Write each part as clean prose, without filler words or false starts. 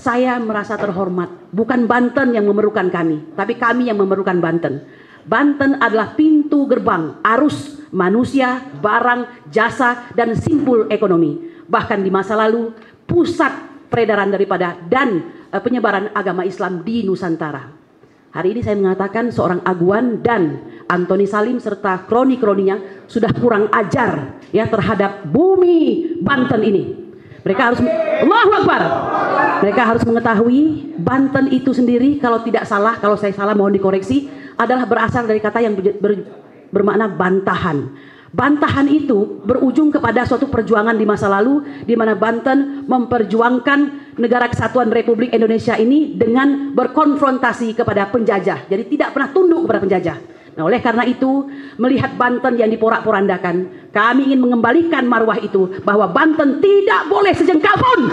saya merasa terhormat. Bukan Banten yang memerlukan kami, tapi kami yang memerlukan Banten. Banten adalah pintu gerbang arus manusia, barang, jasa, dan simpul ekonomi. Bahkan di masa lalu, pusat peredaran daripada dan penyebaran agama Islam di Nusantara. Hari ini saya mengatakan seorang Aguan dan Antoni Salim serta kroni-kroninya sudah kurang ajar ya terhadap bumi Banten ini. Mereka harus Allahu Akbar. Mereka harus mengetahui Banten itu sendiri, kalau tidak salah, kalau saya salah mohon dikoreksi, adalah berasal dari kata yang bermakna bantahan. Bantahan itu berujung kepada suatu perjuangan di masa lalu di mana Banten memperjuangkan negara kesatuan Republik Indonesia ini dengan berkonfrontasi kepada penjajah. Jadi tidak pernah tunduk kepada penjajah. Nah, oleh karena itu, melihat Banten yang diporak-porandakan, kami ingin mengembalikan marwah itu, bahwa Banten tidak boleh sejengkal pun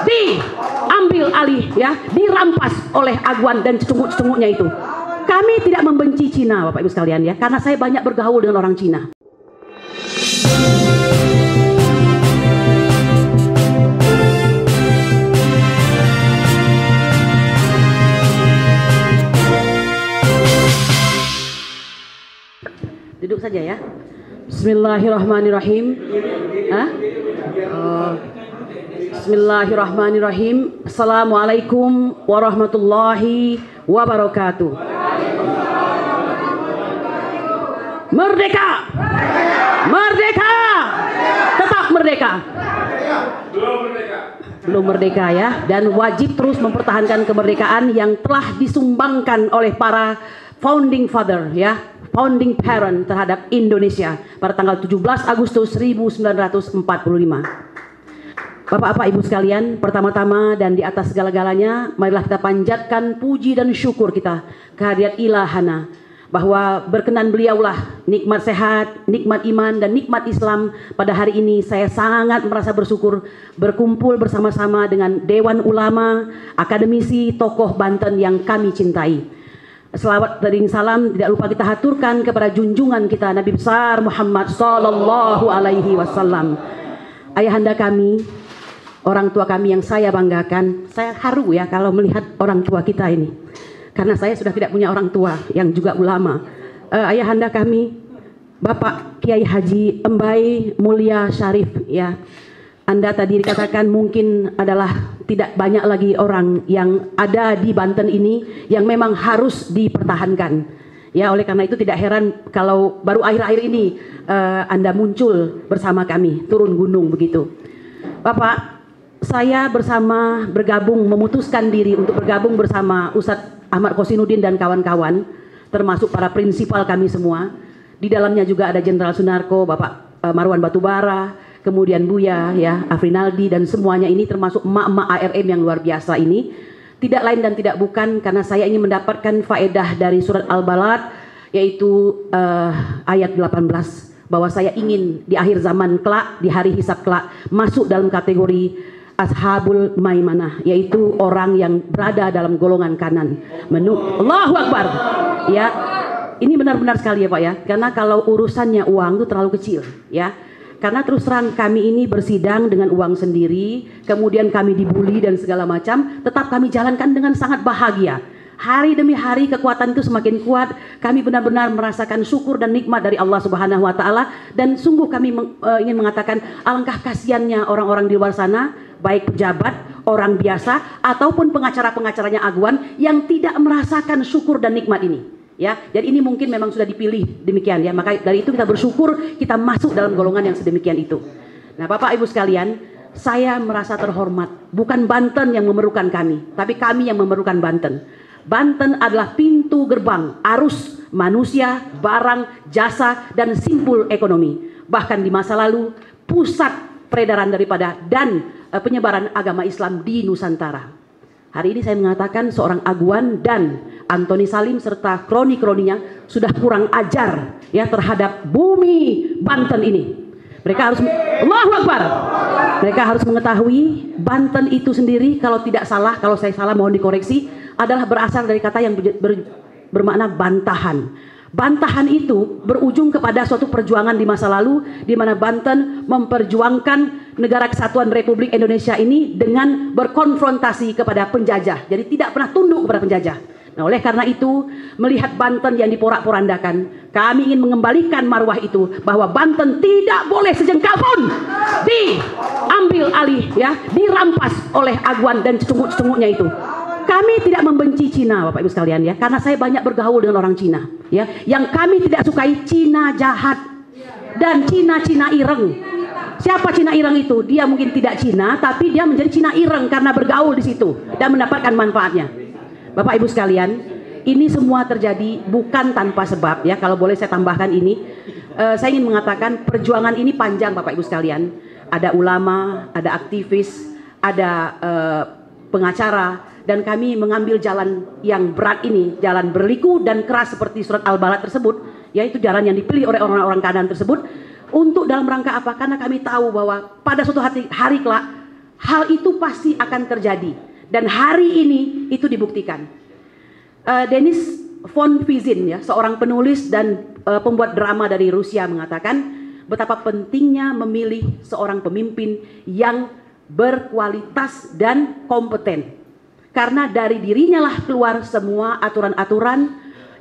diambil alih ya, dirampas oleh Aguan dan cecunguk-cecunguknya itu. Kami tidak membenci Cina, Bapak Ibu sekalian ya, karena saya banyak bergaul dengan orang Cina. Duduk saja ya. Bismillahirrahmanirrahim. Bismillahirrahmanirrahim. Assalamualaikum warahmatullahi wabarakatuh. Merdeka! Merdeka! Tetap merdeka! Belum merdeka ya. Dan wajib terus mempertahankan kemerdekaan yang telah disumbangkan oleh para founding father ya, founding parent terhadap Indonesia pada tanggal 17 Agustus 1945. Bapak-bapak Ibu sekalian, pertama-tama dan di atas segala-galanya, marilah kita panjatkan puji dan syukur kita kehadirat Ilahana, bahwa berkenan beliaulah nikmat sehat, nikmat iman, dan nikmat Islam. Pada hari ini saya sangat merasa bersyukur berkumpul bersama-sama dengan Dewan Ulama, akademisi, tokoh Banten yang kami cintai. Selawat dan salam tidak lupa kita haturkan kepada junjungan kita Nabi besar Muhammad sallallahu alaihi wasallam. Ayahanda kami, orang tua kami yang saya banggakan. Saya haru ya kalau melihat orang tua kita ini, karena saya sudah tidak punya orang tua yang juga ulama. Ayahanda kami, Bapak Kiai Haji Embai Mulia Syarif ya. Anda tadi dikatakan mungkin adalah tidak banyak lagi orang yang ada di Banten ini yang memang harus dipertahankan. Ya, oleh karena itu tidak heran kalau baru akhir-akhir ini Anda muncul bersama kami, turun gunung begitu. Bapak, saya memutuskan diri untuk bergabung bersama Ustadz Ahmad Kosinudin dan kawan-kawan, termasuk para prinsipal kami semua. Di dalamnya juga ada Jenderal Sunarko, Bapak Marwan Batubara, kemudian Buya ya, Afrinaldi, dan semuanya ini termasuk emak-emak ARM yang luar biasa ini. Tidak lain dan tidak bukan karena saya ingin mendapatkan faedah dari surat Al-Balad, yaitu ayat 18, bahwa saya ingin di akhir zaman kelak, di hari hisab kelak, masuk dalam kategori Ashabul Maimanah, yaitu orang yang berada dalam golongan kanan. Allahu Akbar. Ya, ini benar-benar sekali ya Pak ya, karena kalau urusannya uang itu terlalu kecil ya. Karena terus terang kami ini bersidang dengan uang sendiri, kemudian kami dibully dan segala macam, tetap kami jalankan dengan sangat bahagia. Hari demi hari kekuatan itu semakin kuat, kami benar-benar merasakan syukur dan nikmat dari Allah Subhanahu wa taala, dan sungguh kami ingin mengatakan alangkah kasihannya orang-orang di luar sana, baik pejabat, orang biasa ataupun pengacara-pengacaranya Aguan yang tidak merasakan syukur dan nikmat ini. Ya, jadi ini mungkin memang sudah dipilih demikian ya. Maka dari itu kita bersyukur kita masuk dalam golongan yang sedemikian itu. Nah, Bapak Ibu sekalian, saya merasa terhormat. Bukan Banten yang memerlukan kami, tapi kami yang memerlukan Banten. Banten adalah pintu gerbang arus manusia, barang, jasa, dan simpul ekonomi. Bahkan di masa lalu, pusat peredaran daripada dan penyebaran agama Islam di Nusantara. Hari ini saya mengatakan seorang Aguan dan Antoni Salim serta kroni-kroninya sudah kurang ajar ya terhadap bumi Banten ini. Mereka harus Allahu Akbar. Mereka harus mengetahui Banten itu sendiri, kalau tidak salah, kalau saya salah mohon dikoreksi, adalah berasal dari kata yang bermakna bantahan. Bantahan itu berujung kepada suatu perjuangan di masa lalu di mana Banten memperjuangkan negara kesatuan Republik Indonesia ini dengan berkonfrontasi kepada penjajah. Jadi tidak pernah tunduk kepada penjajah. Nah, oleh karena itu, melihat Banten yang diporak-porandakan, kami ingin mengembalikan marwah itu, bahwa Banten tidak boleh sejengkal pun diambil alih, ya, dirampas oleh aguan dan cecunguk-cecunguknya itu. Kami tidak membenci Cina, Bapak Ibu sekalian, ya, karena saya banyak bergaul dengan orang Cina, ya. Yang kami tidak sukai, Cina jahat dan Cina ireng. Siapa Cina ireng itu? Dia mungkin tidak Cina, tapi dia menjadi Cina ireng karena bergaul di situ dan mendapatkan manfaatnya. Bapak Ibu sekalian, ini semua terjadi bukan tanpa sebab, ya. Kalau boleh saya tambahkan ini, saya ingin mengatakan perjuangan ini panjang, Bapak Ibu sekalian. Ada ulama, ada aktivis, ada pengacara, dan kami mengambil jalan yang berat ini, jalan berliku dan keras seperti surat Al-Balad tersebut, yaitu jalan yang dipilih oleh orang-orang kanan tersebut. Untuk dalam rangka apa? Karena kami tahu bahwa pada suatu hari kelak hal itu pasti akan terjadi. Dan hari ini itu dibuktikan. Denis von Fizin, ya, seorang penulis dan pembuat drama dari Rusia, mengatakan betapa pentingnya memilih seorang pemimpin yang berkualitas dan kompeten. Karena dari dirinya lah keluar semua aturan-aturan,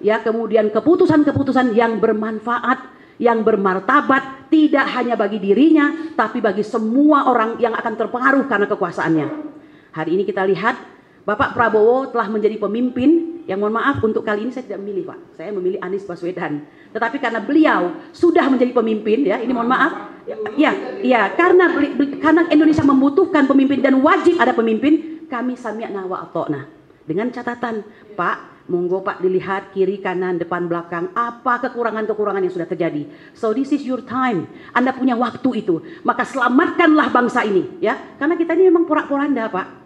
ya, kemudian keputusan-keputusan yang bermanfaat, yang bermartabat, tidak hanya bagi dirinya, tapi bagi semua orang yang akan terpengaruh karena kekuasaannya. Hari ini kita lihat Bapak Prabowo telah menjadi pemimpin yang, mohon maaf, untuk kali ini saya tidak memilih, Pak. Saya memilih Anies Baswedan. Tetapi karena beliau sudah menjadi pemimpin, ya, ini mohon maaf, ya, karena Indonesia membutuhkan pemimpin dan wajib ada pemimpin, kami sami'na wa ata'na. Dengan catatan, Pak, monggo Pak dilihat kiri, kanan, depan, belakang, apa kekurangan-kekurangan yang sudah terjadi. So this is your time. Anda punya waktu itu. Maka selamatkanlah bangsa ini, ya. Karena kita ini memang porak-poranda, Pak.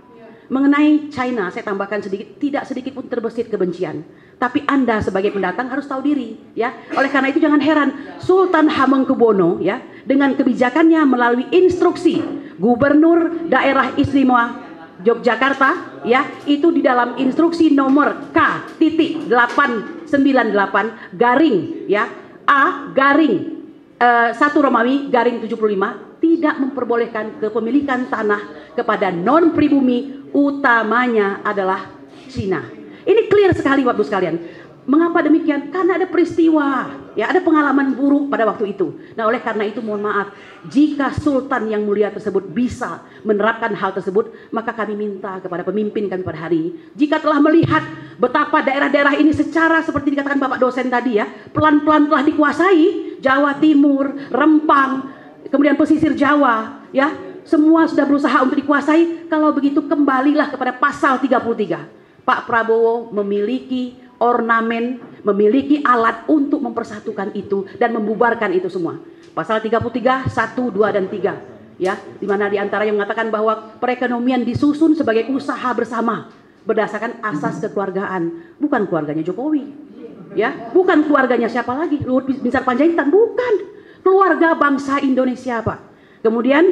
Mengenai China, saya tambahkan sedikit, tidak sedikit pun terbesit kebencian. Tapi Anda sebagai pendatang harus tahu diri, ya. Oleh karena itu jangan heran Sultan Hamengkubuwono, ya, dengan kebijakannya melalui instruksi Gubernur Daerah Istimewa Yogyakarta, ya, itu di dalam instruksi nomor K.898 garing, ya, A garing 1 Romawi garing 75 tidak memperbolehkan kepemilikan tanah kepada non pribumi, utamanya adalah Cina. Ini clear sekali, Bapak Ibu sekalian. Mengapa demikian? Karena ada peristiwa, ya, ada pengalaman buruk pada waktu itu. Nah, oleh karena itu mohon maaf, jika Sultan yang mulia tersebut bisa menerapkan hal tersebut, maka kami minta kepada pemimpin kami pada hari ini, jika telah melihat betapa daerah-daerah ini secara seperti dikatakan Bapak dosen tadi, ya, pelan-pelan telah dikuasai, Jawa Timur, Rempang, kemudian pesisir Jawa, ya, semua sudah berusaha untuk dikuasai. Kalau begitu kembalilah kepada pasal 33. Pak Prabowo memiliki ornamen, memiliki alat untuk mempersatukan itu dan membubarkan itu semua. Pasal 33, 1, 2, dan 3. Ya, di mana diantara yang mengatakan bahwa perekonomian disusun sebagai usaha bersama berdasarkan asas kekeluargaan, bukan keluarganya Jokowi, ya, bukan keluarganya siapa lagi, Luhut Binsar Panjaitan, bukan, keluarga bangsa Indonesia, Pak. Kemudian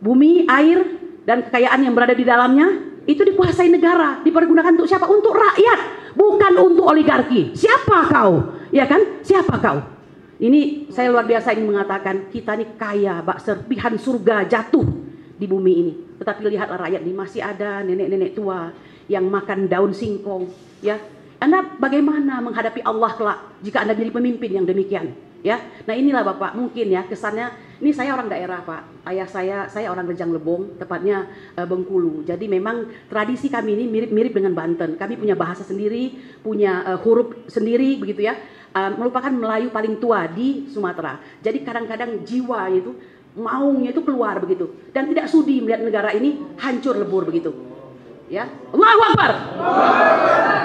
bumi, air, dan kekayaan yang berada di dalamnya itu dikuasai negara, dipergunakan untuk siapa? Untuk rakyat, bukan untuk oligarki. Siapa kau? Ya kan? Siapa kau? Ini saya luar biasa ingin mengatakan, kita ini kaya, Pak, serpihan surga jatuh di bumi ini. Tetapi lihatlah rakyat ini, masih ada nenek-nenek tua yang makan daun singkong, ya. Anda bagaimana menghadapi Allah kelak jika Anda menjadi pemimpin yang demikian, ya? Nah, inilah Bapak, mungkin ya kesannya, ini saya orang daerah, Pak. Ayah saya orang Rejang Lebong, tepatnya Bengkulu. Jadi memang tradisi kami ini mirip-mirip dengan Banten. Kami punya bahasa sendiri, punya huruf sendiri, begitu ya. Merupakan Melayu paling tua di Sumatera. Jadi kadang-kadang jiwa itu, maungnya itu keluar begitu, dan tidak sudi melihat negara ini hancur lebur begitu. Ya, Allahu Akbar.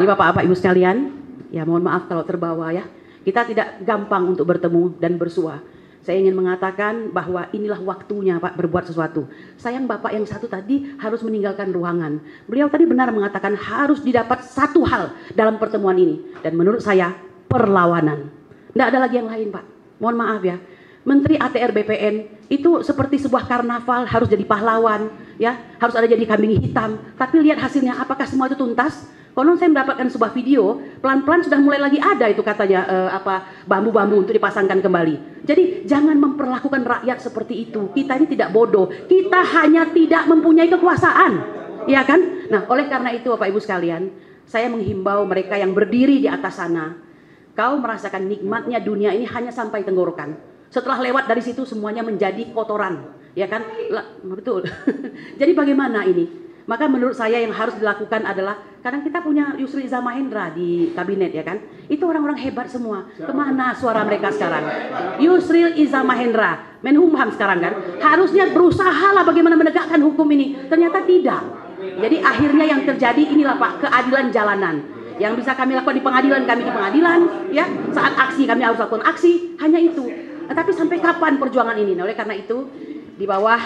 Ini Bapak-bapak Ibu sekalian, ya mohon maaf kalau terbawa ya. Kita tidak gampang untuk bertemu dan bersua. Saya ingin mengatakan bahwa inilah waktunya Pak berbuat sesuatu. Sayang Bapak yang satu tadi harus meninggalkan ruangan. Beliau tadi benar mengatakan harus didapat satu hal dalam pertemuan ini. Dan menurut saya perlawanan. Tidak ada lagi yang lain Pak. Mohon maaf ya. Menteri ATR BPN itu seperti sebuah karnaval, harus jadi pahlawan, ya, harus ada jadi kambing hitam. Tapi lihat hasilnya, apakah semua itu tuntas? Konon saya mendapatkan sebuah video, pelan-pelan sudah mulai lagi ada itu katanya bambu-bambu untuk dipasangkan kembali. Jadi jangan memperlakukan rakyat seperti itu. Kita ini tidak bodoh, kita hanya tidak mempunyai kekuasaan, ya kan? Nah, oleh karena itu Bapak Ibu sekalian, saya menghimbau mereka yang berdiri di atas sana, kau merasakan nikmatnya dunia ini hanya sampai tenggorokan. Setelah lewat dari situ semuanya menjadi kotoran, ya kan? Betul. Jadi bagaimana ini? Maka menurut saya yang harus dilakukan adalah, kadang kita punya Yusril Iza Mahendra di kabinet, ya kan? Itu orang-orang hebat semua. Kemana suara mereka sekarang? Yusril Iza Mahendra, Menkumham sekarang kan? Harusnya berusaha lah bagaimana menegakkan hukum ini. Ternyata tidak. Jadi akhirnya yang terjadi inilah Pak, keadilan jalanan. Yang bisa kami lakukan di pengadilan, kami di pengadilan, ya. Saat aksi kami harus lakukan aksi, hanya itu. Tapi sampai kapan perjuangan ini? Nah, oleh karena itu, di bawah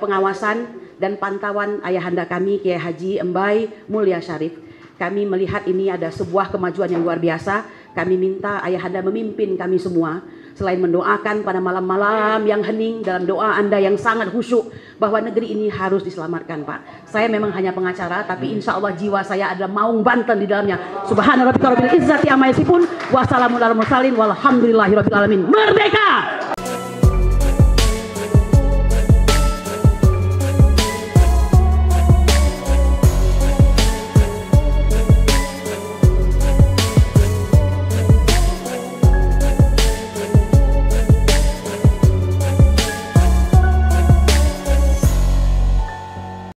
pengawasan dan pantauan ayahanda kami Kiai Haji Embai Mulya Syarif, kami melihat ini ada sebuah kemajuan yang luar biasa. Kami minta ayahanda memimpin kami semua, selain mendoakan pada malam-malam yang hening dalam doa Anda yang sangat khusyuk bahwa negeri ini harus diselamatkan, Pak. Saya memang hanya pengacara, tapi insya Allah jiwa saya adalah maung Banten di dalamnya. Subhanarabbika rabbil izzati amma yasifun, wassalamu alal mursalin walhamdulillahi rabbil alamin. Merdeka!